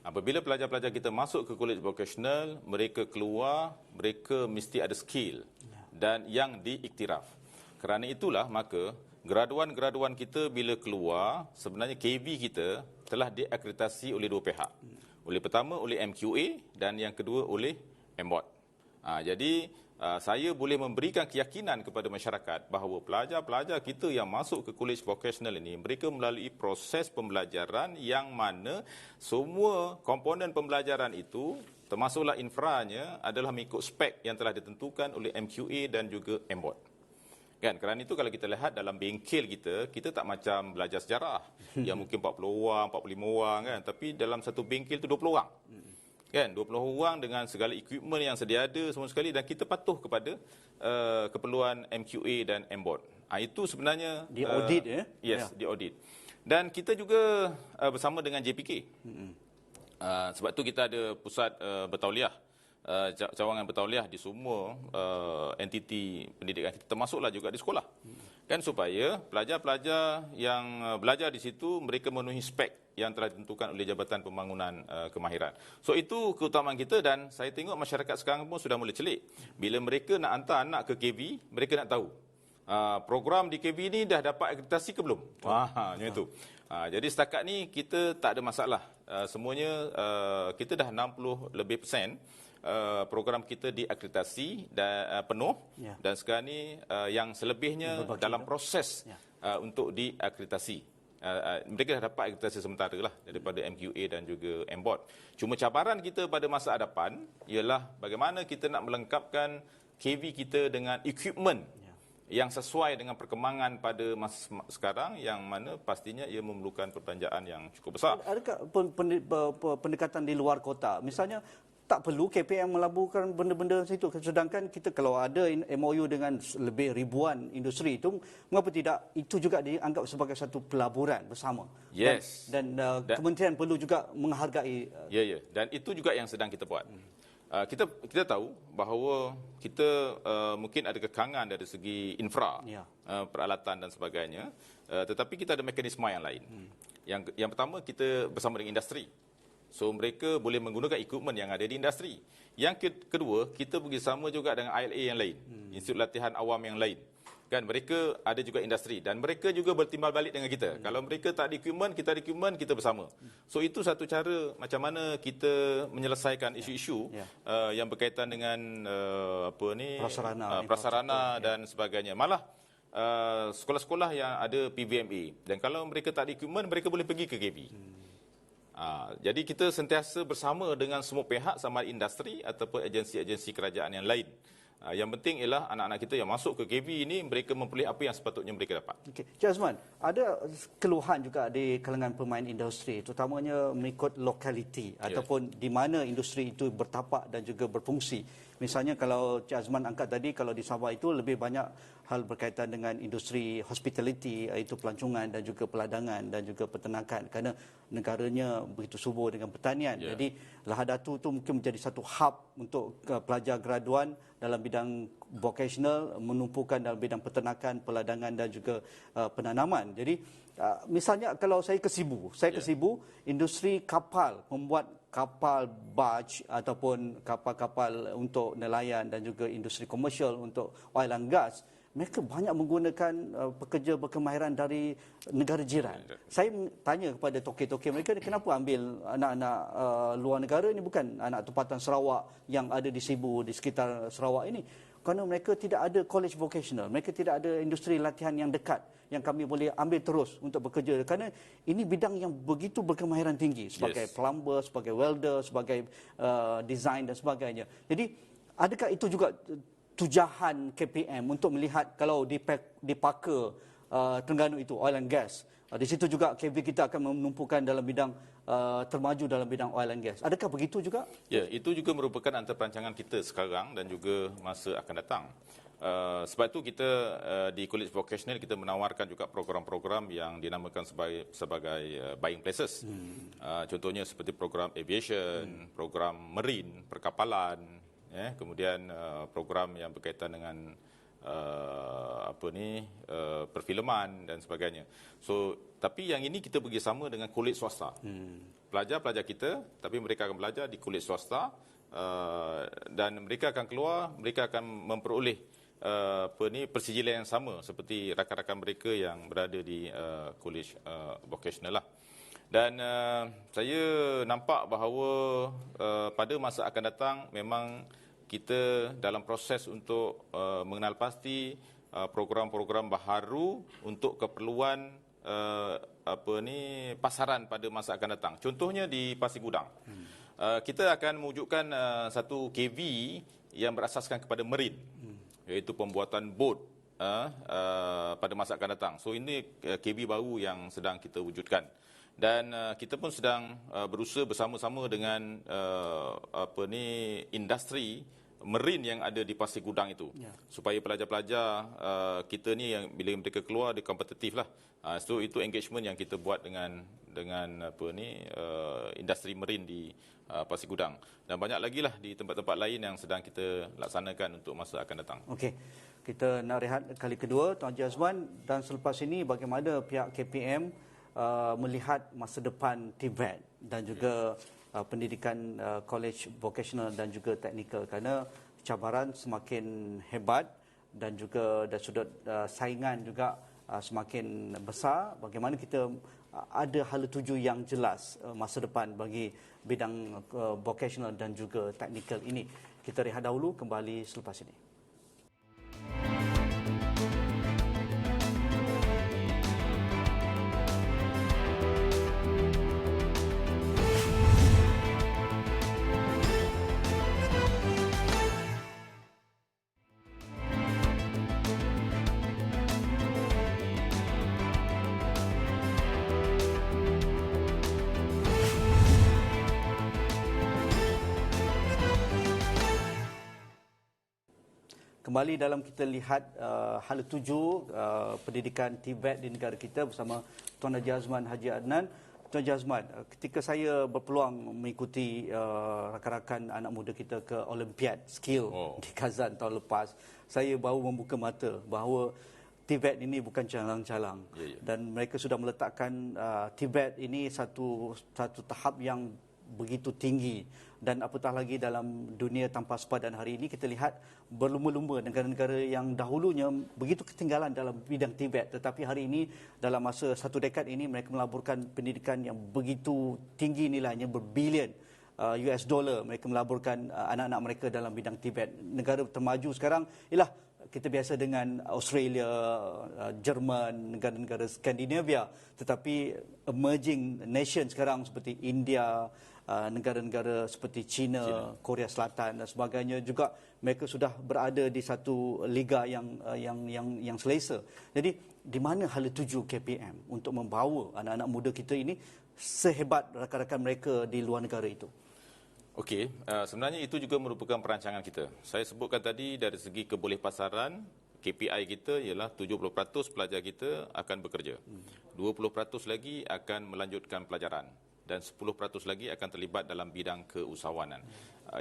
Apabila pelajar-pelajar kita masuk ke kolej vocational, mereka keluar, mereka mesti ada skill dan yang diiktiraf. Kerana itulah maka graduan-graduan kita bila keluar, sebenarnya KV kita telah diakreditasi oleh dua pihak. Oleh pertama oleh MQA dan yang kedua oleh MBOT. Jadi saya boleh memberikan keyakinan kepada masyarakat bahawa pelajar-pelajar kita yang masuk ke kolej vocational ini, mereka melalui proses pembelajaran yang mana semua komponen pembelajaran itu, termasuklah infranya, adalah mengikut spek yang telah ditentukan oleh MQA dan juga MBOT. Kan, kerana itu kalau kita lihat dalam bengkel kita tak macam belajar sejarah yang mungkin 40 orang, 45 orang kan, tapi dalam satu bengkel itu 20 orang. Kan, 20 orang dengan segala equipment yang sedia ada semua sekali dan kita patuh kepada keperluan MQA dan MBOT. Itu sebenarnya diaudit diaudit. Dan kita juga bersama dengan JPK. Sebab tu kita ada pusat bertauliah, cawangan bertauliah di semua entiti pendidikan kita, termasuklah juga di sekolah. Kan supaya pelajar-pelajar yang belajar di situ mereka memenuhi spek yang telah ditentukan oleh Jabatan Pembangunan Kemahiran. So itu keutamaan kita dan saya tengok masyarakat sekarang pun sudah mulai celik. Bila mereka nak hantar anak ke KV, mereka nak tahu program di KV ni dah dapat akreditasi ke belum? Macam itu. Jadi setakat ni kita tak ada masalah. Semuanya kita dah 60% program kita diakreditasi dan penuh dan sekarang ni yang selebihnya dalam proses untuk diakreditasi. Mereka dah dapat akreditasi sementara lah daripada MQA dan juga MBOT. Cuma cabaran kita pada masa hadapan ialah bagaimana kita nak melengkapkan KV kita dengan equipment yang sesuai dengan perkembangan pada masa sekarang yang mana pastinya ia memerlukan perbelanjaan yang cukup besar. Adakah pendekatan di luar kota? Misalnya tak perlu KPM melaburkan benda-benda situ. Sedangkan kita kalau ada MOU dengan lebih ribuan industri itu, mengapa tidak itu juga dianggap sebagai satu pelaburan bersama? Dan kementerian perlu juga menghargai. Dan itu juga yang sedang kita buat. Kita tahu bahawa kita mungkin ada kekangan dari segi infra, peralatan dan sebagainya, tetapi kita ada mekanisme yang lain. Yang pertama, kita bersama dengan industri. So mereka boleh menggunakan equipment yang ada di industri. Yang kedua, kita bekerjasama juga dengan ILA yang lain, Institut Latihan Awam yang lain. Kan mereka ada juga industri dan mereka juga bertimbal balik dengan kita. Kalau mereka tak ada equipment, kita ada equipment, kita bersama. So itu satu cara macam mana kita menyelesaikan isu-isu yang berkaitan dengan prasarana dan sebagainya. Malah sekolah-sekolah yang ada PVMA dan kalau mereka tak ada equipment, mereka boleh pergi ke KV. Jadi kita sentiasa bersama dengan semua pihak, sama ada industri ataupun agensi-agensi kerajaan yang lain. Yang penting ialah anak-anak kita yang masuk ke KV ini, mereka memperoleh apa yang sepatutnya mereka dapat. Cik Azman, ada keluhan juga di kalangan pemain industri, terutamanya mengikut lokaliti ataupun di mana industri itu bertapak dan juga berfungsi. Misalnya kalau Cik Azman angkat tadi, kalau di Sabah itu lebih banyak hal berkaitan dengan industri hospitality, iaitu pelancongan dan juga peladangan dan juga peternakan, kerana negaranya begitu subur dengan pertanian. Jadi Lahadatu itu mungkin menjadi satu hub untuk pelajar graduan dalam bidang vocational, menumpukan dalam bidang peternakan, peladangan dan juga penanaman. Jadi misalnya kalau saya ke Sibu, industri kapal, membuat kapal barge ataupun kapal-kapal untuk nelayan dan juga industri komersial untuk oil and gas, mereka banyak menggunakan pekerja berkemahiran dari negara jiran. Saya tanya kepada toke-toke mereka, kenapa ambil anak-anak luar negara ini, bukan anak tempatan Sarawak yang ada di Sibu, di sekitar Sarawak ini. Kerana mereka tidak ada college vocational, mereka tidak ada industri latihan yang dekat yang kami boleh ambil terus untuk bekerja. Kerana ini bidang yang begitu berkemahiran tinggi sebagai plumber, sebagai welder, sebagai design dan sebagainya. Jadi adakah itu juga tujahan KPM untuk melihat kalau di Paka Terengganu itu oil and gas, di situ juga KB kita akan menumpukan dalam bidang termaju dalam bidang oil and gas. Adakah begitu juga? Ya, itu juga merupakan antara perancangan kita sekarang dan juga masa akan datang. Sebab itu kita di College Vocational kita menawarkan juga program-program yang dinamakan sebagai buying places. Contohnya seperti program aviation, program marine, perkapalan, kemudian program yang berkaitan dengan perfilman dan sebagainya. So, tapi yang ini kita bekerjasama dengan kolej swasta. Pelajar-pelajar kita, tapi mereka akan belajar di kolej swasta dan mereka akan keluar, mereka akan memperoleh persijilan yang sama seperti rakan-rakan mereka yang berada di kolej vocational lah. Dan saya nampak bahawa pada masa akan datang memang kita dalam proses untuk mengenal pasti program-program baharu untuk keperluan pasaran pada masa akan datang. Contohnya di Pasir Gudang. Kita akan mewujudkan satu KV yang berasaskan kepada marine, iaitu pembuatan bot pada masa akan datang. So ini KB baru yang sedang kita wujudkan. Dan kita pun sedang berusaha bersama-sama dengan industri marine yang ada di Pasir Gudang itu, supaya pelajar-pelajar kita ni yang bila mereka keluar dia kompetitif lah. So itu engagement yang kita buat dengan industri marine di Pasir Gudang, dan banyak lagi lah di tempat-tempat lain yang sedang kita laksanakan untuk masa akan datang. Okey, kita nak rehat kali kedua, Tuan Haji Azman, dan selepas ini bagaimana pihak KPM melihat masa depan TVET dan juga pendidikan college vocational dan juga teknikal, kerana cabaran semakin hebat dan juga dari sudut saingan juga semakin besar. Bagaimana kita ada hala tuju yang jelas masa depan bagi bidang vocational dan juga teknikal ini. Kita rehat dahulu, kembali selepas ini. Kembali dalam kita lihat hala tuju pendidikan TVET di negara kita bersama Tuan Haji Azman Haji Adnan. Tuan Haji Azman, ketika saya berpeluang mengikuti rakan-rakan anak muda kita ke Olympiad Skill di Kazan tahun lepas, saya baru membuka mata bahawa TVET ini bukan calang-calang. Dan mereka sudah meletakkan TVET ini satu tahap yang begitu tinggi, dan apatah lagi dalam dunia tanpa sepadan hari ini kita lihat berlumba-lumba negara-negara yang dahulunya begitu ketinggalan dalam bidang TVET, tetapi hari ini dalam masa satu dekad ini mereka melaburkan pendidikan yang begitu tinggi nilainya, berbilion US dollar mereka melaburkan anak-anak mereka dalam bidang TVET. Negara termaju sekarang ialah kita biasa dengan Australia, Jerman, negara-negara Skandinavia, tetapi emerging nation sekarang seperti India, negara-negara seperti China, Korea Selatan dan sebagainya juga mereka sudah berada di satu liga yang selesa. Jadi di mana hala tuju KPM untuk membawa anak-anak muda kita ini sehebat rakan-rakan mereka di luar negara itu? Okey, sebenarnya itu juga merupakan perancangan kita. Saya sebutkan tadi dari segi kebolehpasaran, KPI kita ialah 70% pelajar kita akan bekerja. 20% lagi akan melanjutkan pelajaran dan 10% lagi akan terlibat dalam bidang keusahawanan.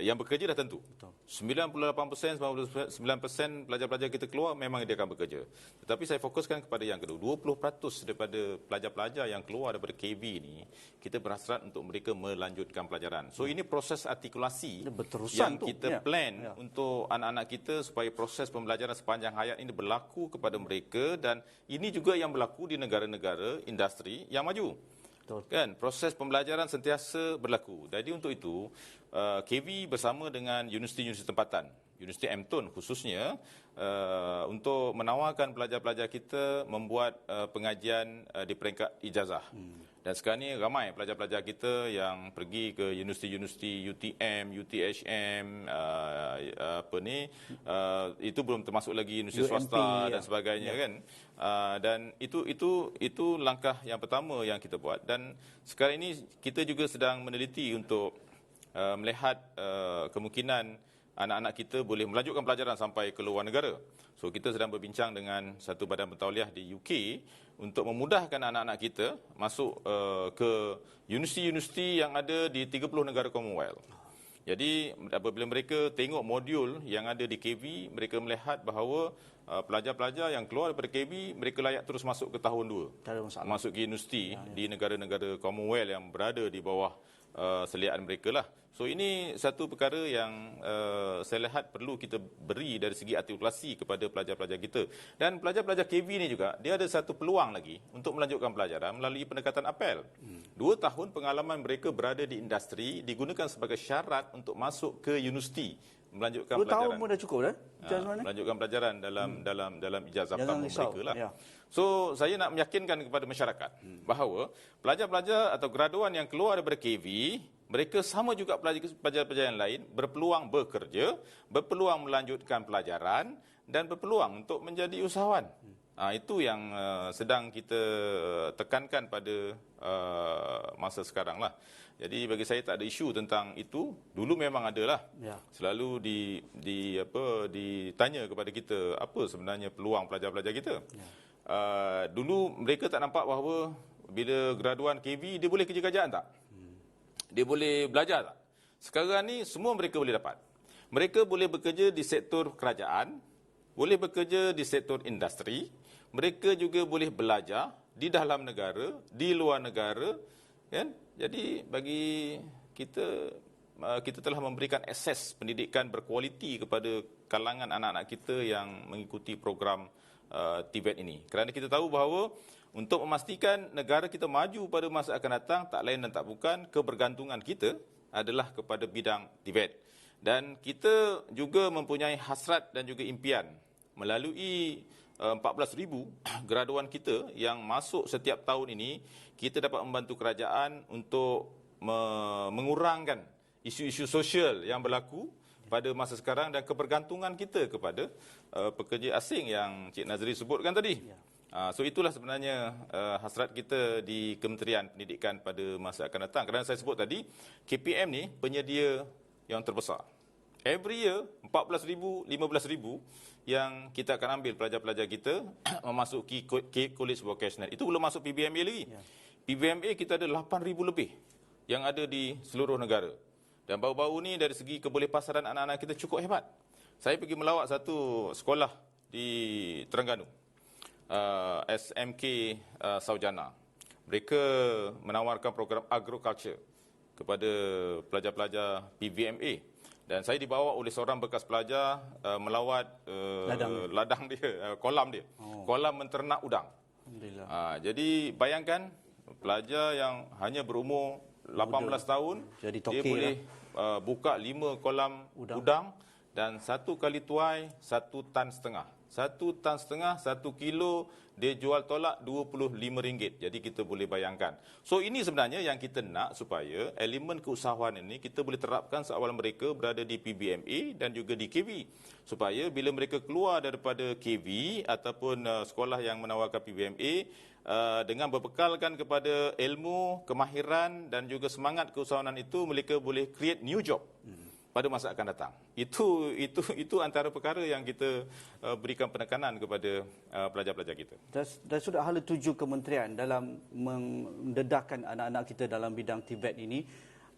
Yang bekerja dah tentu. 98%, 99% pelajar-pelajar kita keluar memang dia akan bekerja. Tetapi saya fokuskan kepada yang kedua. 20% daripada pelajar-pelajar yang keluar daripada KV ni, kita berhasrat untuk mereka melanjutkan pelajaran. So ini proses artikulasi yang kita plan untuk anak-anak kita supaya proses pembelajaran sepanjang hayat ini berlaku kepada mereka, dan ini juga yang berlaku di negara-negara industri yang maju. Betul. Kan, proses pembelajaran sentiasa berlaku. Jadi untuk itu KV bersama dengan universiti-universiti tempatan, Universiti M-Tun khususnya, untuk menawarkan pelajar-pelajar kita membuat pengajian di peringkat ijazah. Dan sekarang ni ramai pelajar-pelajar kita yang pergi ke universiti-universiti UTM, UTHM, itu belum termasuk lagi universiti swasta dan sebagainya, kan. Dan itu langkah yang pertama yang kita buat. Dan sekarang ini kita juga sedang meneliti untuk melihat kemungkinan anak-anak kita boleh melanjutkan pelajaran sampai ke luar negara. So kita sedang berbincang dengan satu badan pentauliah di UK untuk memudahkan anak-anak kita masuk ke universiti-universiti yang ada di 30 negara Commonwealth. Jadi apabila mereka tengok modul yang ada di KV, mereka melihat bahawa pelajar-pelajar yang keluar daripada KB, mereka layak terus masuk ke tahun 2. Masuk ke universiti di negara-negara Commonwealth yang berada di bawah seliaan mereka lah. So ini satu perkara yang saya lihat perlu kita beri dari segi artikulasi kepada pelajar-pelajar kita. Dan pelajar-pelajar KV ni juga, dia ada satu peluang lagi untuk melanjutkan pelajaran melalui pendekatan apel. 2 tahun pengalaman mereka berada di industri digunakan sebagai syarat untuk masuk ke universiti melanjutkan 2 pelajaran. 2 tahun pun dah cukup dah? Melanjutkan pelajaran dalam ijazah pertama mereka lah. Ya. So saya nak meyakinkan kepada masyarakat bahawa pelajar-pelajar atau graduan yang keluar daripada KV, mereka sama juga pelajar-pelajar yang lain berpeluang bekerja, berpeluang melanjutkan pelajaran dan berpeluang untuk menjadi usahawan. Itu yang sedang kita tekankan pada masa sekarang lah. Jadi bagi saya tak ada isu tentang itu. Dulu memang adalah. Ya. Selalu ditanya kepada kita apa sebenarnya peluang pelajar-pelajar kita. Ya. Dulu mereka tak nampak bahawa bila graduan KV dia boleh kerja kerajaan tak? Dia boleh belajar tak? Sekarang ni semua mereka boleh dapat. Mereka boleh bekerja di sektor kerajaan, boleh bekerja di sektor industri, mereka juga boleh belajar di dalam negara, di luar negara, kan? Jadi bagi kita, kita telah memberikan akses pendidikan berkualiti kepada kalangan anak-anak kita yang mengikuti program TVET ini. Kerana kita tahu bahawa untuk memastikan negara kita maju pada masa akan datang, tak lain dan tak bukan, kebergantungan kita adalah kepada bidang TVET. Dan kita juga mempunyai hasrat dan juga impian melalui 14,000 graduan kita yang masuk setiap tahun ini, kita dapat membantu kerajaan untuk mengurangkan isu-isu sosial yang berlaku pada masa sekarang dan kebergantungan kita kepada pekerja asing yang Cik Nazri sebutkan tadi. Ya. So itulah sebenarnya hasrat kita di Kementerian Pendidikan pada masa akan datang. Kerana saya sebut tadi, KPM ni penyedia yang terbesar. Every year 14,000, 15,000 yang kita akan ambil pelajar-pelajar kita memasuki College Vocational. Itu belum masuk PBMA lagi. Ya. PBMA kita ada 8,000 lebih yang ada di seluruh negara. Dan baru-baru ni dari segi kebolehpasaran anak-anak kita cukup hebat. Saya pergi melawat satu sekolah di Terengganu, SMK Saujana. Mereka menawarkan program agriculture kepada pelajar-pelajar PVMA. Dan saya dibawa oleh seorang bekas pelajar melawat ladang dia, kolam dia. Kolam menternak udang. Jadi bayangkan pelajar yang hanya berumur 18 tahun, dia boleh buka 5 kolam udang dan 1 kali tuai 1,5 tan. 1,5 tan, 1 kilo dia jual tolak RM25. Jadi kita boleh bayangkan. So ini sebenarnya yang kita nak supaya elemen keusahawan ini kita boleh terapkan seawal mereka berada di PBMA dan juga di KV. Supaya bila mereka keluar daripada KV ataupun sekolah yang menawarkan PBMA, dengan berbekalkan kepada ilmu, kemahiran dan juga semangat keusahawanan itu, mereka boleh create new job pada masa akan datang. Itu antara perkara yang kita berikan penekanan kepada pelajar-pelajar kita. Dan sudah hala 7 kementerian dalam mendedahkan anak-anak kita dalam bidang TVET ini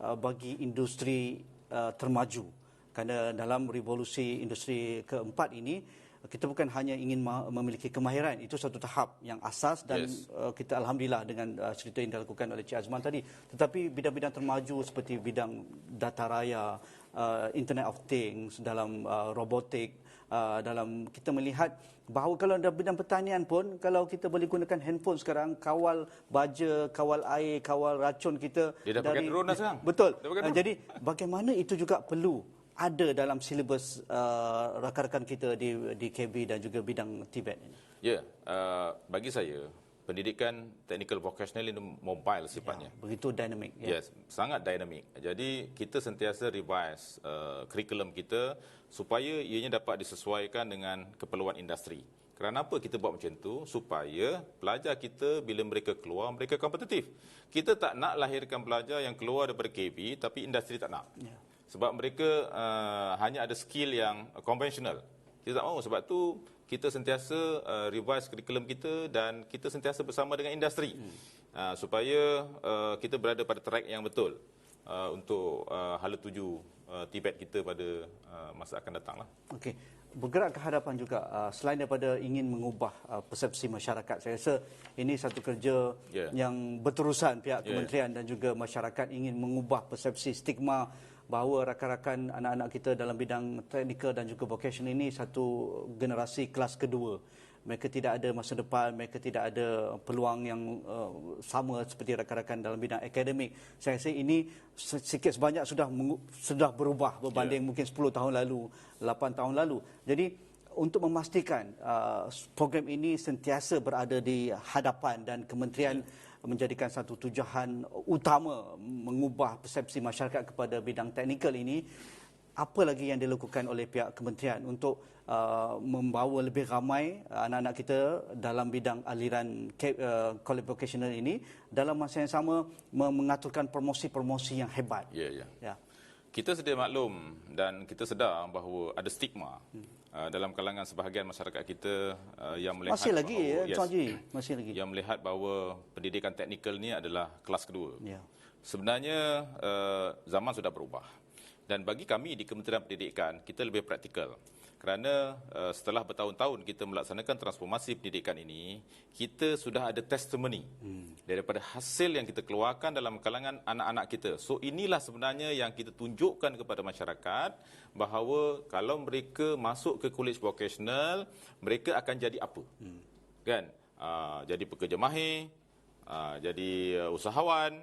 bagi industri termaju. Kerana dalam revolusi industri keempat ini, kita bukan hanya ingin memiliki kemahiran, itu satu tahap yang asas dan kita alhamdulillah dengan cerita yang dilakukan oleh Cik Azman tadi. Tetapi bidang-bidang termaju seperti bidang data raya, Internet of Things, dalam robotik, dalam kita melihat bahawa kalau dalam bidang pertanian pun, kalau kita boleh gunakan handphone sekarang, kawal baja, kawal air, kawal racun kita. Dia dah pakai drone dah sekarang. Betul. Jadi bagaimana itu juga perlu ada dalam silibus rakan-rakan kita di KB dan juga bidang TVET ini? Ya, bagi saya, pendidikan technical vocational ini mobile sifatnya. Ya, begitu dinamik. Ya. Yes, sangat dinamik. Jadi kita sentiasa revise kurikulum kita supaya ianya dapat disesuaikan dengan keperluan industri. Kerana apa kita buat macam tu? Supaya pelajar kita bila mereka keluar, mereka kompetitif. Kita tak nak lahirkan pelajar yang keluar daripada KB tapi industri tak nak. Ya. Sebab mereka hanya ada skill yang konvensional. Kita tak mahu, sebab tu kita sentiasa revise kurikulum kita dan kita sentiasa bersama dengan industri supaya kita berada pada track yang betul untuk hala tuju TVET kita pada masa akan datang lah. Okey, bergerak ke hadapan juga selain daripada ingin mengubah persepsi masyarakat, saya rasa ini satu kerja yang berterusan pihak kementerian dan juga masyarakat ingin mengubah persepsi stigma bahawa rakan-rakan anak-anak kita dalam bidang teknikal dan juga vocational ini satu generasi kelas kedua. Mereka tidak ada masa depan, mereka tidak ada peluang yang sama seperti rakan-rakan dalam bidang akademik. Saya rasa ini sikit sebanyak sudah berubah berbanding mungkin 10 tahun lalu, 8 tahun lalu. Jadi untuk memastikan program ini sentiasa berada di hadapan dan kementerian menjadikan satu tujuan utama mengubah persepsi masyarakat kepada bidang teknikal ini, apa lagi yang dilakukan oleh pihak kementerian untuk membawa lebih ramai anak-anak kita dalam bidang aliran college vocational ini, dalam masa yang sama mengaturkan promosi-promosi yang hebat? Ya. Kita sedia maklum dan kita sedar bahawa ada stigma dalam kalangan sebahagian masyarakat kita yang melihat masih lagi masih lagi yang melihat bahawa pendidikan teknikal ni adalah kelas kedua. Ya. Sebenarnya zaman sudah berubah. Dan bagi kami di Kementerian Pendidikan, kita lebih praktikal. Kerana setelah bertahun-tahun kita melaksanakan transformasi pendidikan ini, kita sudah ada testimoni daripada hasil yang kita keluarkan dalam kalangan anak-anak kita. So inilah sebenarnya yang kita tunjukkan kepada masyarakat bahawa kalau mereka masuk ke college vocational, mereka akan jadi apa? Kan? Jadi pekerja mahir, jadi usahawan,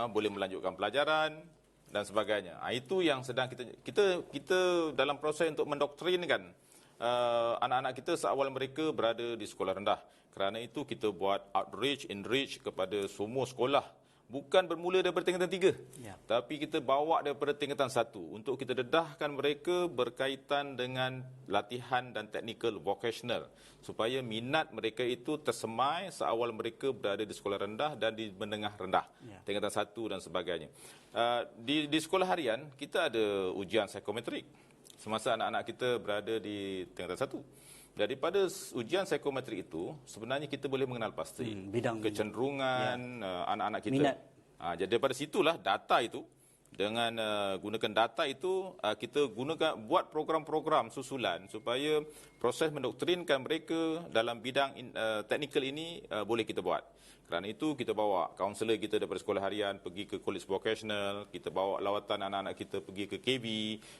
boleh melanjutkan pelajaran dan sebagainya. Itu yang sedang kita dalam proses untuk mendoktrinkan anak-anak kita seawal mereka berada di sekolah rendah. Kerana itu kita buat outreach, enrich kepada semua sekolah. Bukan bermula daripada tingkatan 3, tapi kita bawa daripada tingkatan 1 untuk kita dedahkan mereka berkaitan dengan latihan dan technical vocational supaya minat mereka itu tersemai seawal mereka berada di sekolah rendah dan di menengah rendah, tingkatan 1 dan sebagainya. Di sekolah harian kita ada ujian psikometrik semasa anak-anak kita berada di tingkatan 1. Daripada ujian psikometrik itu, sebenarnya kita boleh mengenal pasti bidang kecenderungan anak-anak kita. Minat. Jadi daripada situlah data itu, dengan gunakan data itu, kita buat program-program susulan supaya proses mendoktrinkan mereka dalam bidang teknikal ini boleh kita buat. Kerana itu kita bawa kaunselor kita daripada sekolah harian pergi ke college vocational, kita bawa lawatan anak-anak kita pergi ke KB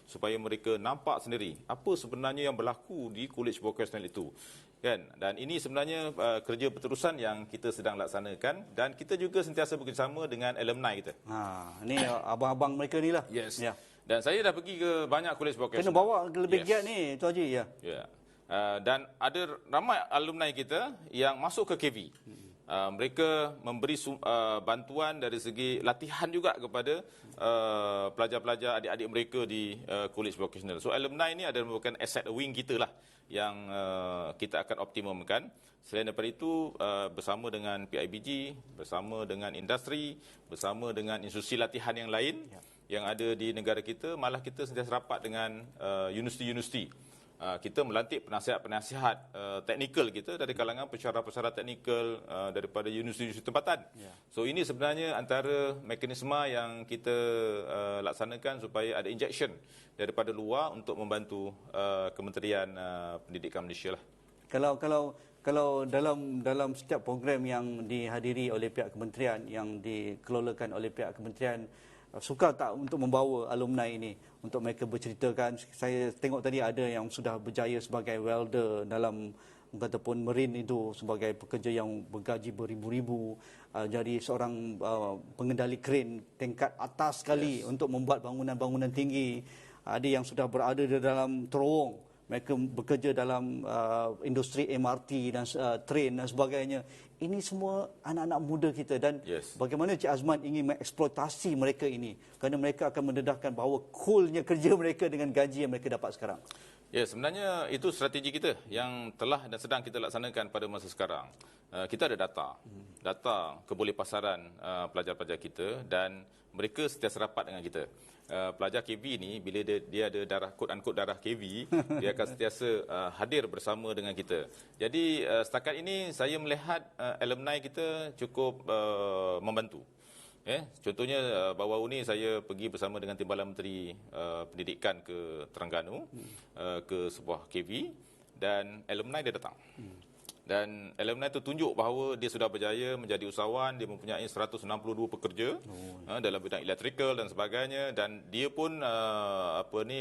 supaya mereka nampak sendiri apa sebenarnya yang berlaku di college vocational itu. Kan? Dan ini sebenarnya kerja berterusan yang kita sedang laksanakan dan kita juga sentiasa bekerjasama dengan alumni kita. Ini abang-abang mereka ni lah. Yes. Dan saya dah pergi ke banyak college vocational. Kena bawa lebih giat ni, Tuan Haji. Ya. Dan ada ramai alumni kita yang masuk ke KV. Mereka memberi bantuan dari segi latihan juga kepada pelajar-pelajar, adik-adik mereka di college vocational. So alumni ini adalah merupakan asset wing kita lah yang kita akan optimumkan. Selain daripada itu, bersama dengan PIBG, bersama dengan industri, bersama dengan institusi latihan yang lain yang ada di negara kita, malah kita sentiasa rapat dengan universiti-universiti. Kita melantik penasihat-penasihat teknikal kita dari kalangan pensyarah-pensyarah teknikal daripada universiti-universiti tempatan. So ini sebenarnya antara mekanisme yang kita laksanakan supaya ada injection daripada luar untuk membantu Kementerian Pendidikan Malaysia lah. Kalau dalam setiap program yang dihadiri oleh pihak kementerian, yang dikelolakan oleh pihak kementerian, sukar tak untuk membawa alumni ini untuk mereka berceritakan? Saya tengok tadi ada yang sudah berjaya sebagai welder dalam ataupun marine itu, sebagai pekerja yang bergaji beribu-ribu, jadi seorang pengendali kren tingkat atas sekali untuk membuat bangunan-bangunan tinggi. Ada yang sudah berada di dalam terowong, mereka bekerja dalam industri MRT dan train dan sebagainya. Ini semua anak-anak muda kita, dan bagaimana Cik Azman ingin mengeksploitasi mereka ini, kerana mereka akan mendedahkan bahawa coolnya kerja mereka dengan gaji yang mereka dapat sekarang. Ya, sebenarnya itu strategi kita yang telah dan sedang kita laksanakan pada masa sekarang. Kita ada data kebolehpasaran pelajar-pelajar kita, dan mereka sentiasa rapat dengan kita. Pelajar KV ini, bila dia ada darah quote-unquote darah KV, dia akan sentiasa hadir bersama dengan kita. Jadi setakat ini saya melihat alumni kita cukup membantu. Contohnya baru-baru ni saya pergi bersama dengan Timbalan Menteri Pendidikan ke Terengganu, ke sebuah KV, dan alumni dia datang. Dan alumni itu tunjuk bahawa dia sudah berjaya menjadi usahawan, dia mempunyai 162 pekerja dalam bidang elektrikal dan sebagainya, dan dia pun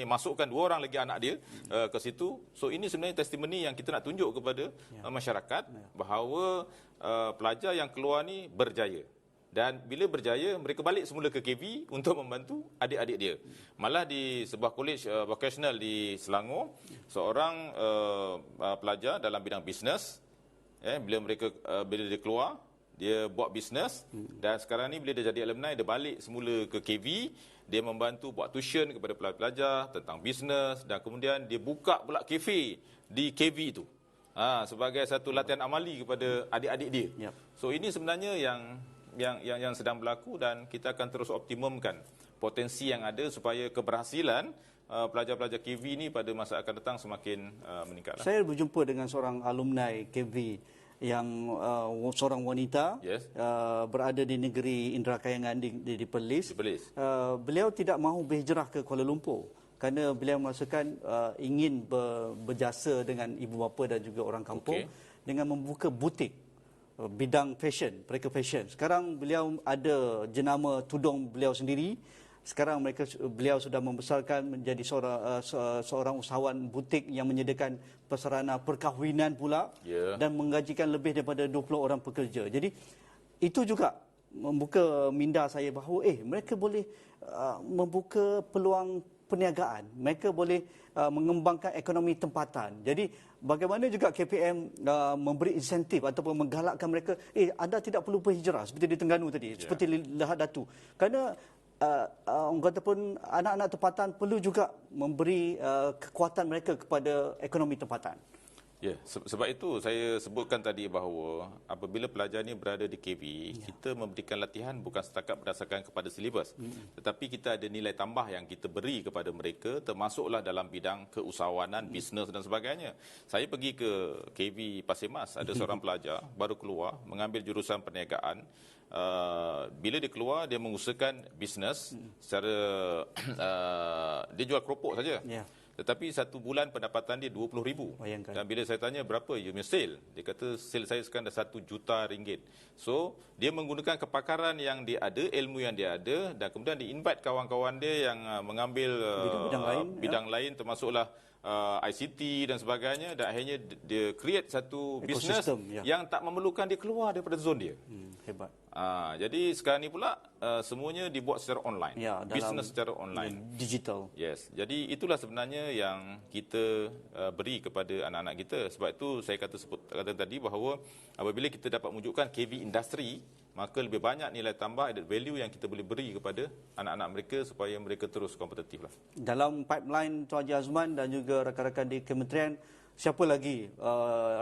masukkan 2 orang lagi anak dia ke situ. So ini sebenarnya testimoni yang kita nak tunjuk kepada masyarakat bahawa pelajar yang keluar ni berjaya. Dan bila berjaya, mereka balik semula ke KV untuk membantu adik-adik dia. Malah di sebuah college vocational di Selangor, seorang pelajar dalam bidang bisnes, bila dia keluar, dia buat bisnes, dan sekarang ni bila dia jadi alumni, dia balik semula ke KV, dia membantu buat tuition kepada pelajar-pelajar tentang bisnes, dan kemudian dia buka pula kafe di KV itu. Sebagai satu latihan amali kepada adik-adik dia. So ini sebenarnya yang sedang berlaku, dan kita akan terus optimumkan potensi yang ada supaya keberhasilan pelajar-pelajar KV ini pada masa akan datang semakin meningkat. Saya berjumpa dengan seorang alumni KV yang seorang wanita, berada di negeri Indra Kayangan di Perlis. Beliau tidak mahu berhijrah ke Kuala Lumpur kerana beliau merasakan ingin berjasa dengan ibu bapa dan juga orang kampung dengan membuka butik bidang fashion, mereka fashion. Sekarang beliau ada jenama tudung beliau sendiri. Sekarang beliau sudah membesarkan menjadi seorang usahawan butik yang menyediakan persarana perkahwinan pula, dan menggajikan lebih daripada 20 orang pekerja. Jadi itu juga membuka minda saya bahawa mereka boleh membuka peluang perniagaan, mereka boleh mengembangkan ekonomi tempatan. Jadi bagaimana juga KPM memberi insentif ataupun menggalakkan mereka, anda tidak perlu berhijrah seperti di Terengganu tadi, seperti Lahad Datu. Kerana orang kata pun anak-anak tempatan perlu juga memberi kekuatan mereka kepada ekonomi tempatan. Sebab itu saya sebutkan tadi bahawa apabila pelajar ni berada di KV, kita memberikan latihan bukan setakat berdasarkan kepada silibus, tetapi kita ada nilai tambah yang kita beri kepada mereka, termasuklah dalam bidang keusahawanan, bisnes dan sebagainya. Saya pergi ke KV Pasir Mas, ada seorang pelajar baru keluar mengambil jurusan perniagaan. Bila dia keluar, dia mengusahakan bisnes secara dia jual keropok saja. Tetapi 1 bulan pendapatan dia RM20,000. Dan bila saya tanya berapa you punya sale, dia kata sale saya sekarang dah RM1 juta. So dia menggunakan kepakaran yang dia ada, ilmu yang dia ada, dan kemudian dia invite kawan-kawan dia yang mengambil bidang lain termasuklah ICT dan sebagainya, dan akhirnya dia create satu bisnes Ekosistem, ya. yang tak memerlukan dia keluar daripada zon dia. Hebat. Jadi sekarang ni pula semuanya dibuat secara online, Ya, dalam bisnes secara online. Digital. Yes, jadi itulah sebenarnya yang kita beri kepada anak-anak kita. Sebab itu saya kata tadi bahawa apabila kita dapat menunjukkan KV industri, maka lebih banyak nilai tambah added value yang kita boleh beri kepada anak-anak mereka supaya mereka terus kompetitif lah. Dalam pipeline Tuan Haji Azman dan juga rakan-rakan di kementerian, siapa lagi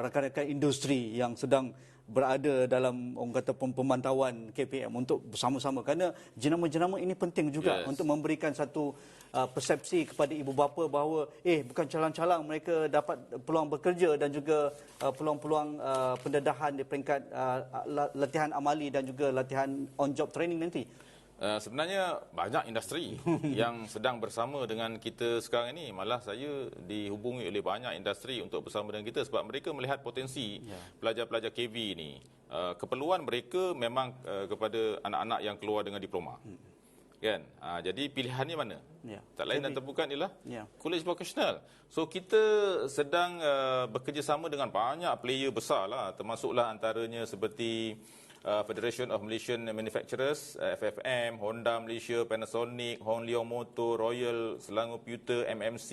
rakan-rakan industri yang sedang berada dalam orang kata pemantauan KPM untuk bersama-sama, kerana jenama-jenama ini penting juga untuk memberikan satu persepsi kepada ibu bapa bahawa bukan calang-calang mereka dapat peluang bekerja dan juga peluang-peluang pendedahan di peringkat latihan amali dan juga latihan on job training nanti. Sebenarnya banyak industri yang sedang bersama dengan kita sekarang ini. Malah saya dihubungi oleh banyak industri untuk bersama dengan kita sebab mereka melihat potensi pelajar-pelajar KV ini. Keperluan mereka memang kepada anak-anak yang keluar dengan diploma. Kan? Jadi pilihannya mana? Tak lain dan tak bukan ialah college vocational. So kita sedang bekerjasama dengan banyak player besar lah, termasuklah antaranya seperti Federation of Malaysian Manufacturers, FFM, Honda Malaysia, Panasonic, Hon Leong Motor, Royal, Selangor Pewter, MMC,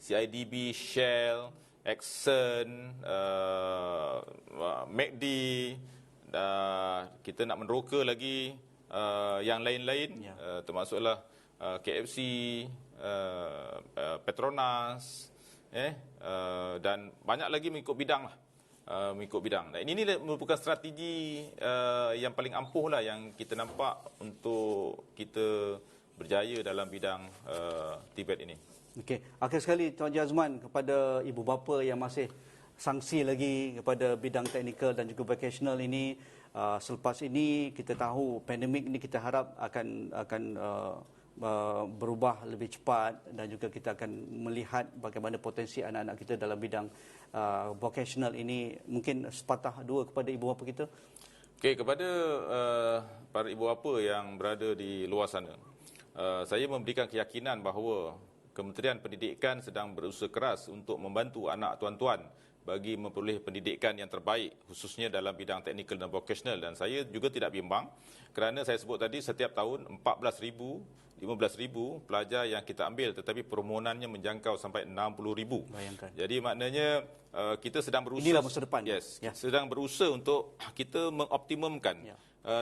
CIDB, Shell, Exxon, MACD, kita nak meneroka lagi yang lain-lain, termasuklah KFC, Petronas, dan banyak lagi mengikut bidang lah. Mengikut bidang. Dan ini merupakan strategi yang paling ampuh lah yang kita nampak untuk kita berjaya dalam bidang TVET ini. Okey, akhir sekali Tuan Haji Azman, kepada ibu bapa yang masih sangsi lagi kepada bidang teknikal dan juga vocational ini, selepas ini kita tahu pandemik ini kita harap akan berubah lebih cepat dan juga kita akan melihat bagaimana potensi anak-anak kita dalam bidang vocational ini. Mungkin sepatah dua kepada ibu bapa kita. Okey, kepada para ibu bapa yang berada di luar sana, saya memberikan keyakinan bahawa Kementerian Pendidikan sedang berusaha keras untuk membantu anak tuan-tuan bagi memperoleh pendidikan yang terbaik, khususnya dalam bidang teknikal dan vocational. Dan saya juga tidak bimbang kerana saya sebut tadi setiap tahun 14,000, 15,000 pelajar yang kita ambil, tetapi permohonannya menjangkau sampai 60,000. Bayangkan. Jadi maknanya kita sedang berusaha. Inilah masa depan. Sedang berusaha untuk kita mengoptimumkan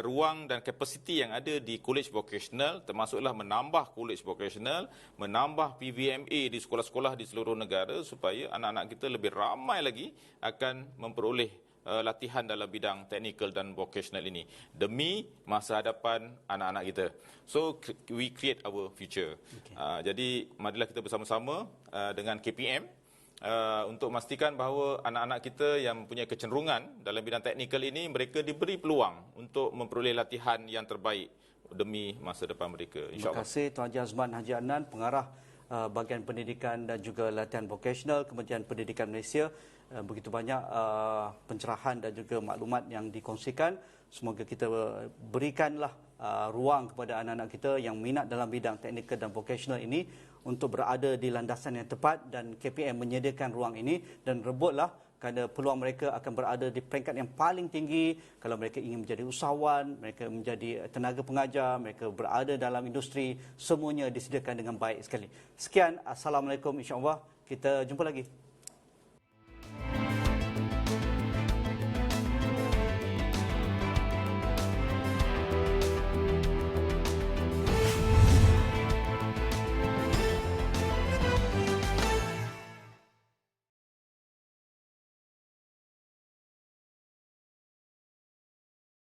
ruang dan kapasiti yang ada di college vocational, termasuklah menambah college vocational, menambah PVMA di sekolah-sekolah di seluruh negara supaya anak-anak kita lebih ramai lagi akan memperoleh latihan dalam bidang technical dan vocational ini demi masa hadapan anak-anak kita. So we create our future. Jadi marilah kita bersama-sama dengan KPM untuk memastikan bahawa anak-anak kita yang mempunyai kecenderungan dalam bidang teknikal ini, mereka diberi peluang untuk memperoleh latihan yang terbaik demi masa depan mereka, Terima insya-Allah. kasih Tuan Haji Azman Haji Adnan, pengarah bahagian pendidikan dan juga latihan vocational Kementerian Pendidikan Malaysia. Begitu banyak pencerahan dan juga maklumat yang dikongsikan. Semoga kita berikanlah ruang kepada anak-anak kita yang minat dalam bidang teknikal dan vocational ini untuk berada di landasan yang tepat, dan KPM menyediakan ruang ini, dan rebutlah kerana peluang mereka akan berada di peringkat yang paling tinggi. Kalau mereka ingin menjadi usahawan, mereka menjadi tenaga pengajar, mereka berada dalam industri, semuanya disediakan dengan baik sekali. Sekian, Assalamualaikum, insya-Allah kita jumpa lagi.